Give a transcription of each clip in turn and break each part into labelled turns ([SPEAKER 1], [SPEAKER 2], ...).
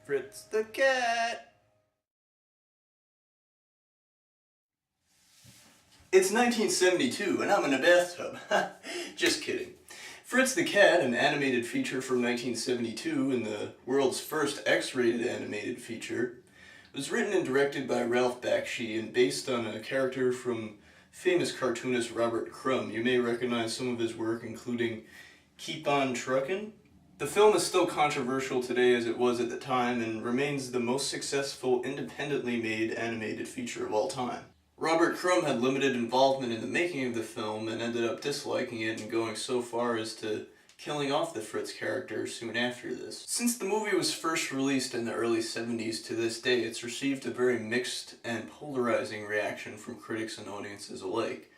[SPEAKER 1] Fritz the cat! It's 1972 and I'm in a bathtub. Just kidding. Fritz the Cat, an animated feature from 1972 and the world's first X-rated animated feature, was written and directed by Ralph Bakshi and based on a character from famous cartoonist Robert Crumb. You may recognize some of his work, including Keep On Truckin'. The film is still controversial today as it was at the time and remains the most successful independently made animated feature of all time. Robert Crumb had limited involvement in the making of the film and ended up disliking it and going so far as to killing off the Fritz character soon after this. Since the movie was first released in the early 70s to this day, it's received a very mixed and polarizing reaction from critics and audiences alike,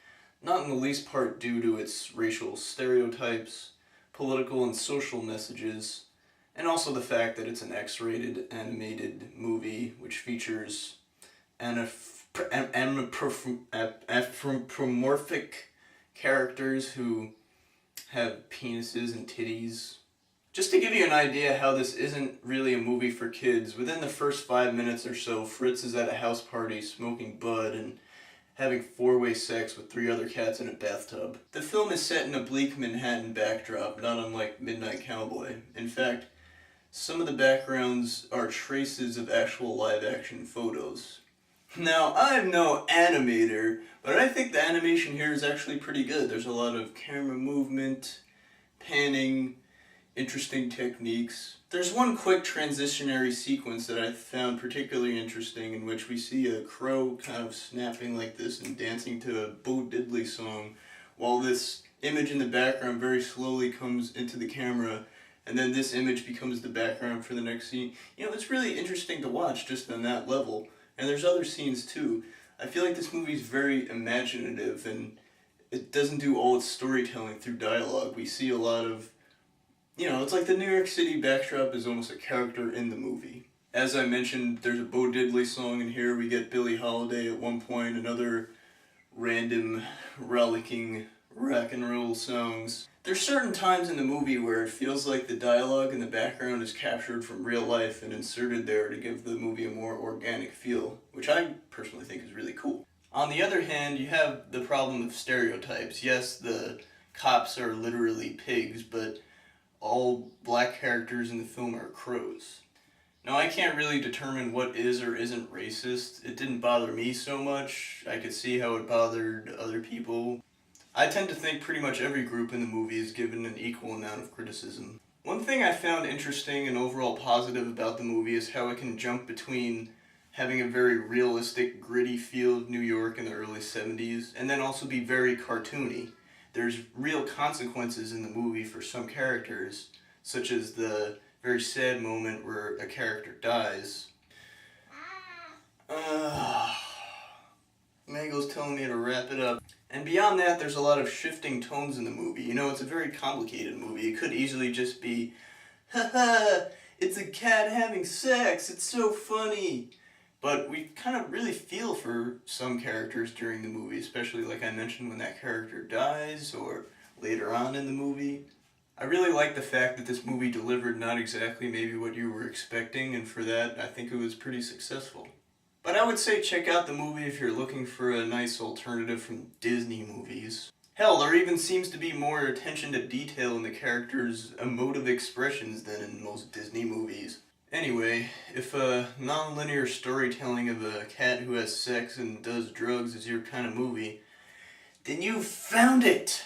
[SPEAKER 1] not in the least part due to its racial stereotypes, political and social messages, and also the fact that it's an X-rated animated movie which features anthropomorphic characters who have penises and titties. Just to give you an idea how this isn't really a movie for kids, within the first 5 minutes or so, Fritz is at a house party smoking bud and having four-way sex with 3 other cats in a bathtub. The film is set in a bleak Manhattan backdrop, not unlike Midnight Cowboy. In fact, some of the backgrounds are traces of actual live-action photos. Now, I'm no animator, but I think the animation here is actually pretty good. There's a lot of camera movement, panning, interesting techniques. There's one quick transitionary sequence that I found particularly interesting in which we see a crow kind of snapping like this and dancing to a Bo Diddley song while this image in the background very slowly comes into the camera and then this image becomes the background for the next scene. You know, it's really interesting to watch just on that level. And there's other scenes too. I feel like this movie is very imaginative and it doesn't do all its storytelling through dialogue. We see a lot of, you know, it's like the New York City backdrop is almost a character in the movie. As I mentioned, there's a Bo Diddley song in here. We get Billie Holiday at one point, and other random, rollicking rock and roll songs. There's certain times in the movie where it feels like the dialogue in the background is captured from real life and inserted there to give the movie a more organic feel, which I personally think is really cool. On the other hand, you have the problem of stereotypes. Yes, the cops are literally pigs, but all black characters in the film are crows. Now, I can't really determine what is or isn't racist. It didn't bother me so much. I could see how it bothered other people. I tend to think pretty much every group in the movie is given an equal amount of criticism. One thing I found interesting and overall positive about the movie is how it can jump between having a very realistic, gritty feel of New York in the early 70s, and then also be very cartoony. There's real consequences in the movie for some characters, such as the very sad moment where a character dies. Mango's telling me to wrap it up. And beyond that, there's a lot of shifting tones in the movie. You know, it's a very complicated movie. It could easily just be, haha, it's a cat having sex, it's so funny. But we kind of really feel for some characters during the movie, especially like I mentioned when that character dies or later on in the movie. I really like the fact that this movie delivered not exactly maybe what you were expecting, and for that I think it was pretty successful. But I would say check out the movie if you're looking for a nice alternative from Disney movies. Hell, there even seems to be more attention to detail in the characters' emotive expressions than in most Disney movies. Anyway, if non-linear storytelling of a cat who has sex and does drugs is your kind of movie, then you found it!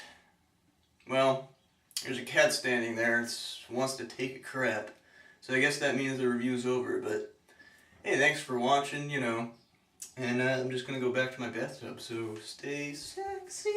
[SPEAKER 1] Well, there's a cat standing there, it wants to take a crap, so I guess that means the review's over, but hey, thanks for watching, you know, and I'm just gonna go back to my bathtub, so stay sexy!